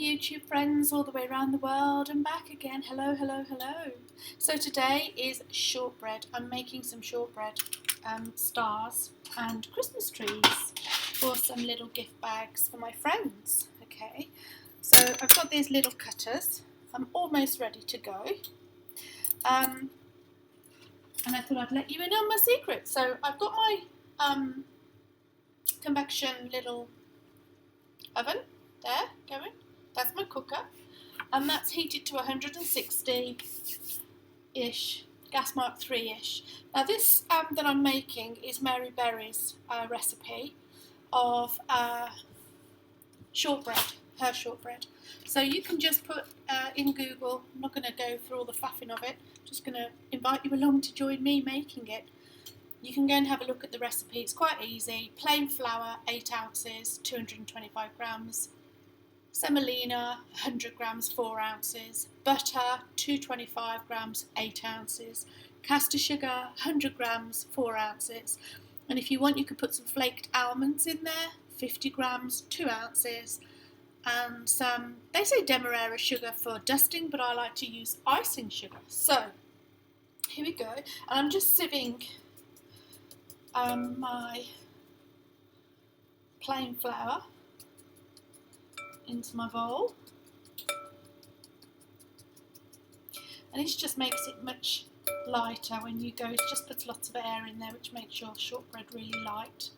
YouTube friends all the way around the world and back again. Hello, hello, hello. So today is shortbread. I'm making some shortbread stars and Christmas trees for some little gift bags for my friends. Okay, so I've got these little cutters. I'm almost ready to go. And I thought I'd let you in on my secret. So I've got my convection little oven there going. That's my cooker, and that's heated to 160-ish, gas mark 3-ish. Now this that I'm making is Mary Berry's recipe of shortbread, her shortbread. So you can just put in Google, I'm not going to go through all the faffing of it, just going to invite you along to join me making it. You can go and have a look at the recipe, it's quite easy. Plain flour, 8 ounces, 225 grams. Semolina, 100 grams, 4 ounces. Butter, 225 grams, 8 ounces. Caster sugar, 100 grams, 4 ounces. And if you want, you could put some flaked almonds in there, 50 grams, 2 ounces. And some, they say demerara sugar for dusting, but I like to use icing sugar. So, here we go. And I'm just sieving my plain flour into my bowl, and this just makes it much lighter when you go. It just puts lots of air in there, which makes your shortbread really light.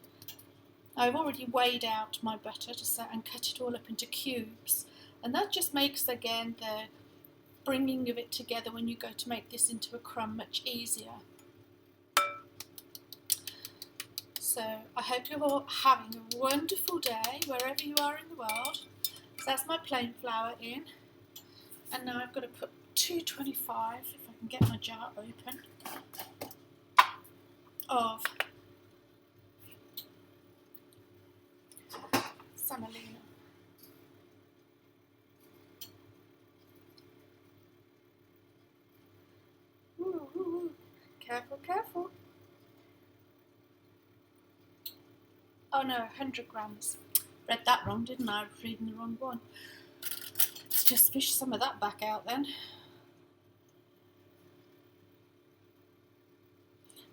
I've already weighed out my butter and cut it all up into cubes, and that just makes again the bringing of it together when you go to make this into a crumb much easier. So I hope you're all having a wonderful day wherever you are in the world. So that's my plain flour in, and now I've got to put 225, if I can get my jar open, of semolina. Ooh, ooh, ooh. Careful, careful. Oh no, 100 grams. Read that wrong, didn't I? I was reading the wrong one. Let's just fish some of that back out then.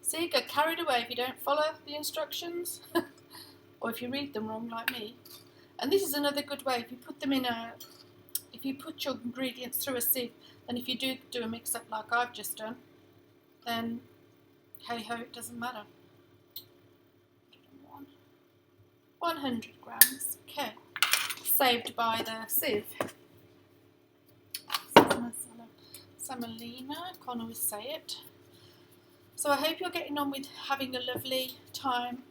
See, you get carried away if you don't follow the instructions, or if you read them wrong like me. And this is another good way, if you put them in if you put your ingredients through a sieve, then if you do a mix up like I've just done, then hey ho, it doesn't matter. 100 grams, okay, saved by the sieve. Semolina, I can't always say it. So I hope you're getting on with having a lovely time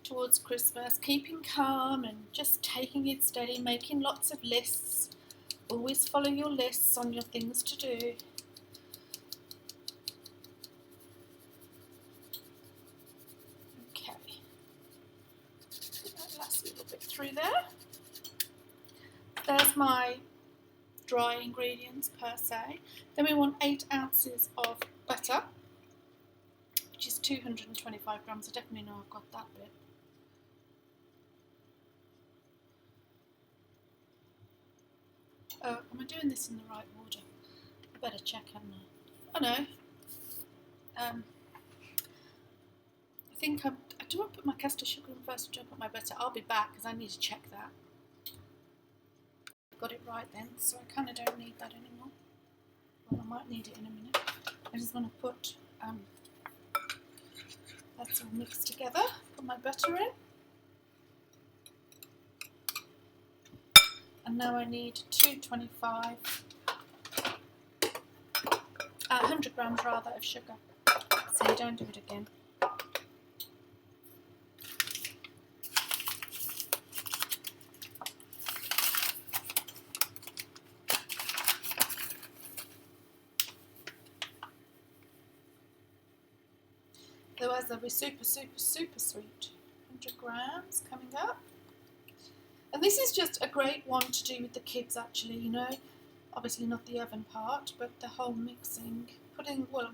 towards Christmas, keeping calm and just taking it steady, making lots of lists. Always follow your lists on your things to do. Through there. There's my dry ingredients per se. Then we want 8 ounces of butter, which is 225 grams. I definitely know I've got that bit. Oh, am I doing this in the right order? I better check, hadn't I? Oh no. I think do I put my caster sugar in first or do I put my butter? I'll be back because I need to check that. Got it right then, so I kind of don't need that anymore. Well, I might need it in a minute. I just want to put, that's all mixed together. Put my butter in. And now I need 100 grams rather of sugar. So you don't do it again. Otherwise they'll be super, super, super sweet. 100 grams coming up. And this is just a great one to do with the kids actually, you know. Obviously not the oven part, but the whole mixing.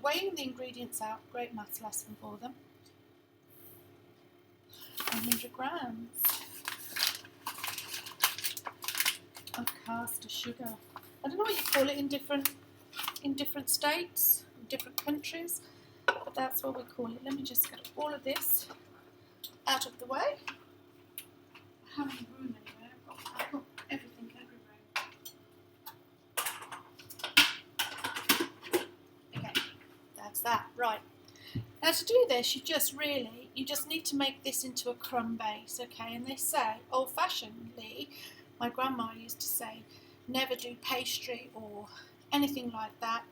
Weighing the ingredients out, great maths lesson for them. 100 grams. of caster sugar. I don't know what you call it in different states, in different countries, but that's what we call it. Let me just get all of this out of the way. I haven't room anywhere. I've got everything everywhere. Okay, that's that. Right. Now to do this, you just need to make this into a crumb base, okay? And they say, old-fashionedly, my grandma used to say, never do pastry or anything like that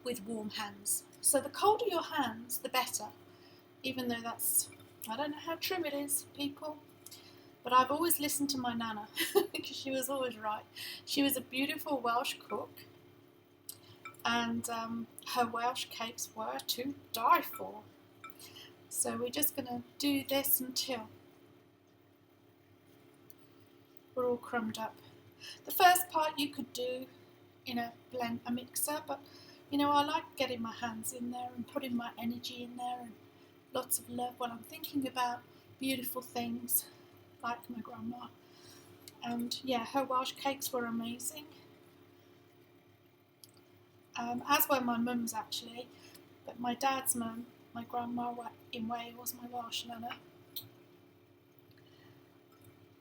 with warm hands. So the colder your hands, the better. Even though I don't know how true it is, people. But I've always listened to my nana because she was always right. She was a beautiful Welsh cook, and her Welsh cakes were to die for. So we're just going to do this until we're all crumbed up. The first part you could do in a mixer, but you know, I like getting my hands in there and putting my energy in there and lots of love while I'm thinking about beautiful things like my grandma. And yeah, her Welsh cakes were amazing. As were my mum's actually, but my dad's mum, my grandma in Wales, my Welsh nana.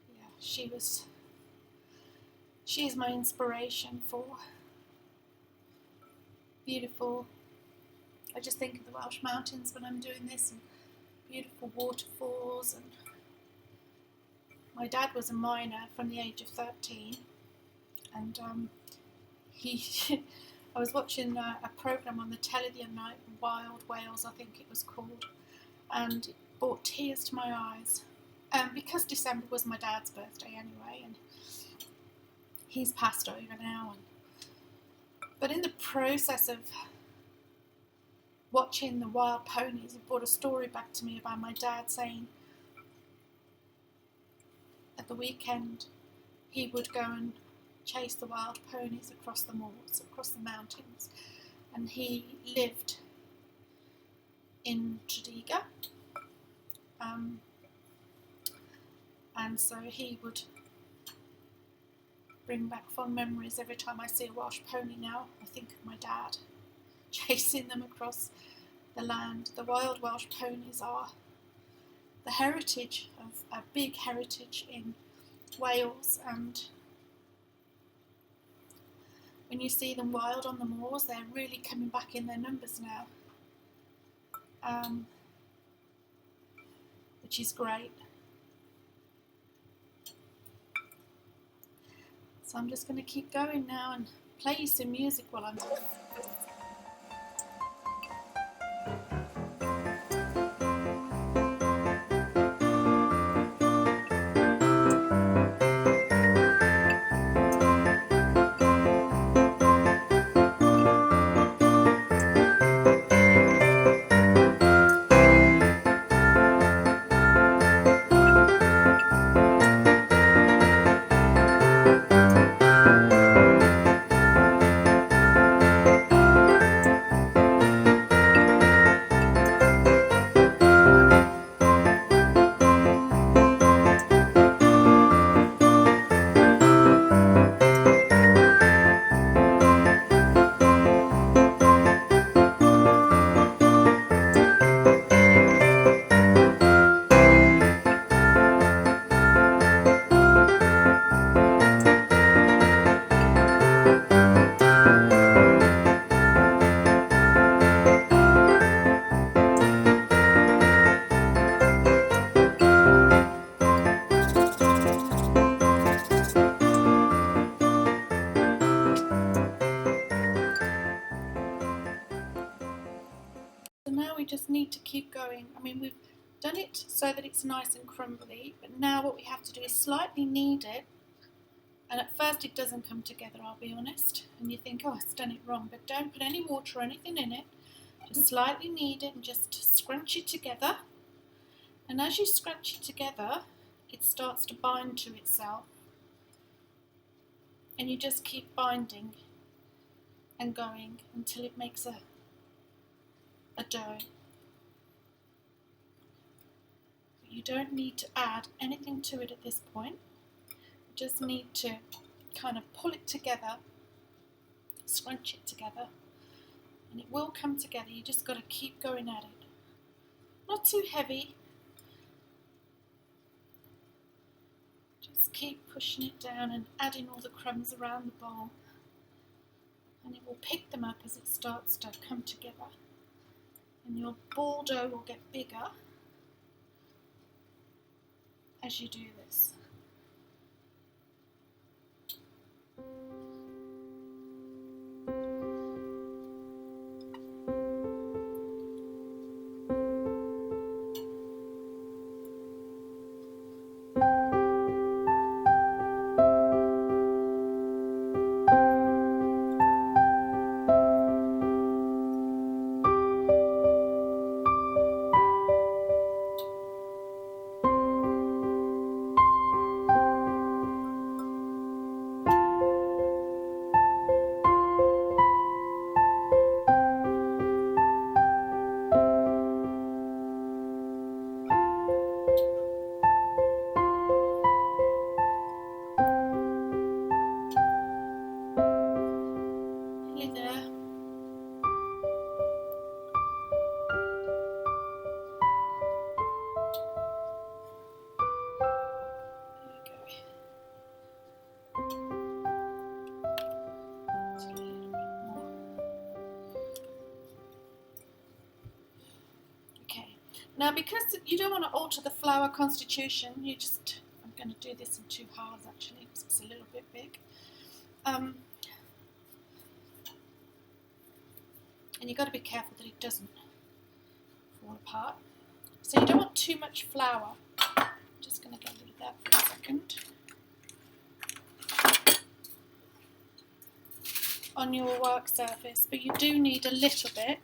Yeah, she is my inspiration for beautiful. I just think of the Welsh mountains when I'm doing this, and beautiful waterfalls. And my dad was a miner from the age of 13, and I was watching a programme on the telly the other night, Wild Wales I think it was called, and it brought tears to my eyes, because December was my dad's birthday anyway, and he's passed over now. But in the process of watching the wild ponies, it brought a story back to me about my dad saying at the weekend he would go and chase the wild ponies across the moors, across the mountains, and he lived in Tredegar, and so he would bring back fond memories. Every time I see a Welsh pony now, I think of my dad chasing them across the land. The wild Welsh ponies are the heritage of a big heritage in Wales, and when you see them wild on the moors, they're really coming back in their numbers now, which is great. So I'm just going to keep going now and play you some music while I'm doing it. So now we just need to keep going. I mean, we've done it so that it's nice and crumbly, but now what we have to do is slightly knead it. And at first it doesn't come together, I'll be honest, and you think, oh, I've done it wrong, but don't put any water or anything in it. Just slightly knead it and just scrunch it together. And as you scrunch it together, it starts to bind to itself. And you just keep binding and going until it makes a dough. You don't need to add anything to it at this point. You just need to kind of pull it together, scrunch it together, and it will come together. You just got to keep going at it. Not too heavy. Just keep pushing it down and adding all the crumbs around the bowl. And it will pick them up as it starts to come together. And your ball dough will get bigger as you do this. Now, because you don't want to alter the flour constitution, I'm going to do this in 2 halves actually, because it's a little bit big. And you've got to be careful that it doesn't fall apart. So you don't want too much flour. I'm just going to get rid of that for a second. On your work surface, but you do need a little bit.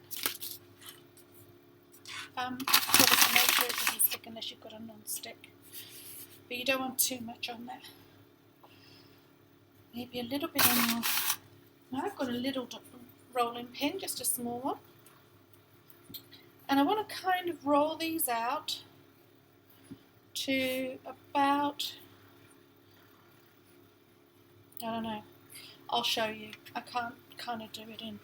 Sort of to make sure it doesn't stick unless you've got a non-stick. But you don't want too much on there. Maybe a little bit on your... Now I've got a little rolling pin, just a small one. And I want to kind of roll these out to about... I don't know. I'll show you. I can't kind of do it in...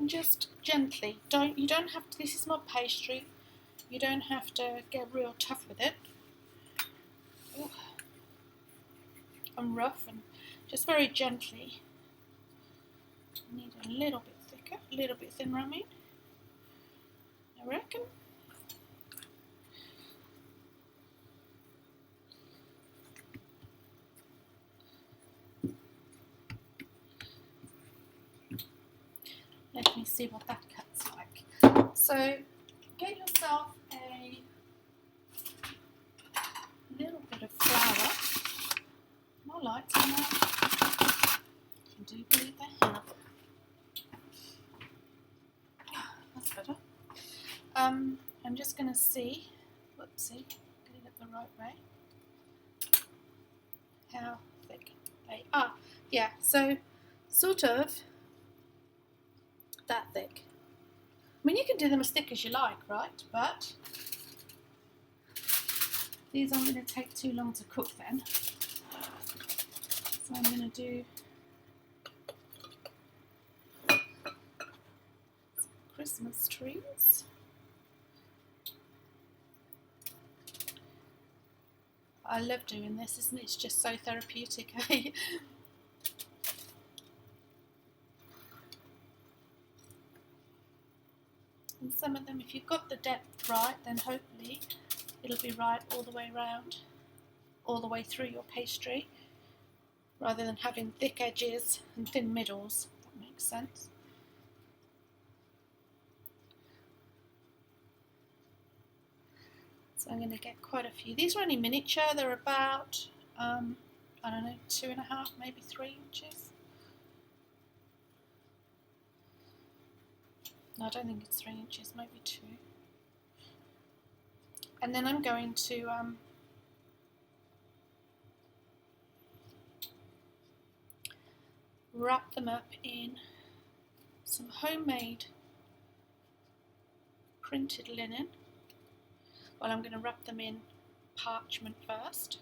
And just gently, you don't have to, this is not pastry, you don't have to get real tough with it. Ooh. And rough, and just very gently. Need a little bit thicker, a little bit thinner, I mean. I reckon. Let me see what that cuts like. So get yourself a little bit of flour. More lights on that. I do believe they have. That's better. I'm just going to see, whoopsie, get it up the right way, how thick they are. Yeah, so sort of that thick. I mean, you can do them as thick as you like, right? But these aren't going to take too long to cook then. So I'm going to do some Christmas trees. I love doing this, isn't it? It's just so therapeutic, eh? And some of them, if you've got the depth right, then hopefully it'll be right all the way around, all the way through your pastry, rather than having thick edges and thin middles. If that makes sense. So I'm going to get quite a few. These are only miniature. They're about, I don't know, 2.5, maybe 3 inches. No, I don't think it's 3 inches, maybe 2. And then I'm going to wrap them up in some homemade printed linen. Well, I'm going to wrap them in parchment first,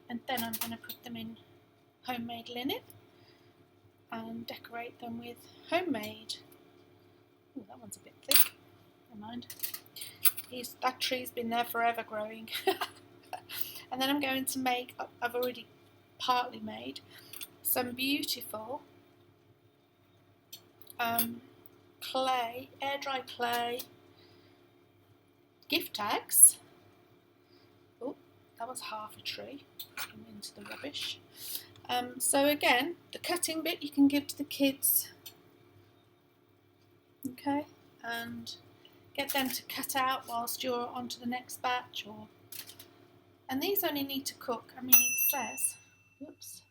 and then I'm going to put them in homemade linen and decorate them with homemade. Oh, that one's a bit thick. Never mind. That tree's been there forever growing. And then I'm going to make, I've already partly made, some beautiful clay, air dry clay gift tags. Oh, that was half a tree into the rubbish. So again, the cutting bit you can give to the kids, okay, and get them to cut out whilst you're on to the next batch. And these only need to cook, I mean it says, whoops,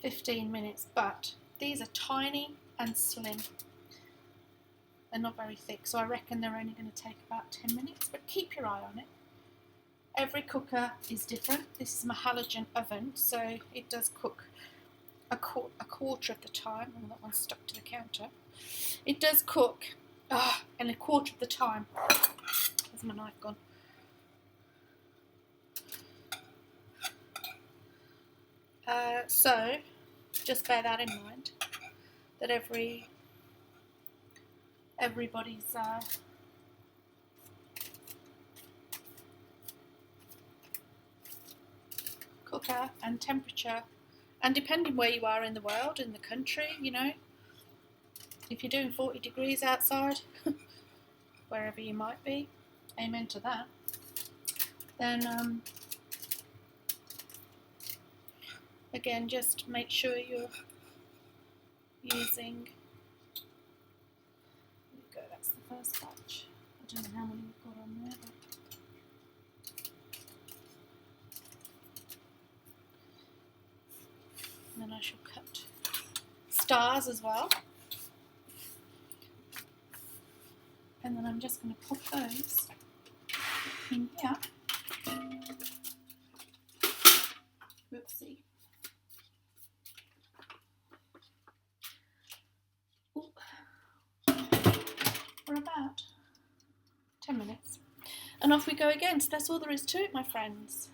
15 minutes, but these are tiny and slim. They're not very thick, so I reckon they're only going to take about 10 minutes, but keep your eye on it. Every cooker is different. This is my halogen oven, so it does cook a quarter of the time. Oh, that one's stuck to the counter. It does cook in a quarter of the time. Where's my knife gone? So just bear that in mind, that everybody's cooker and temperature, and depending where you are in the world, in the country, you know, if you're doing 40 degrees outside, wherever you might be, amen to that, then again, just make sure you're using, there we go, that's the first batch. I don't know how many we've got on there, but and then I shall cut stars as well. And then I'm just going to put those in here. Whoopsie. Ooh. For about 10 minutes. And off we go again. So that's all there is to it, my friends.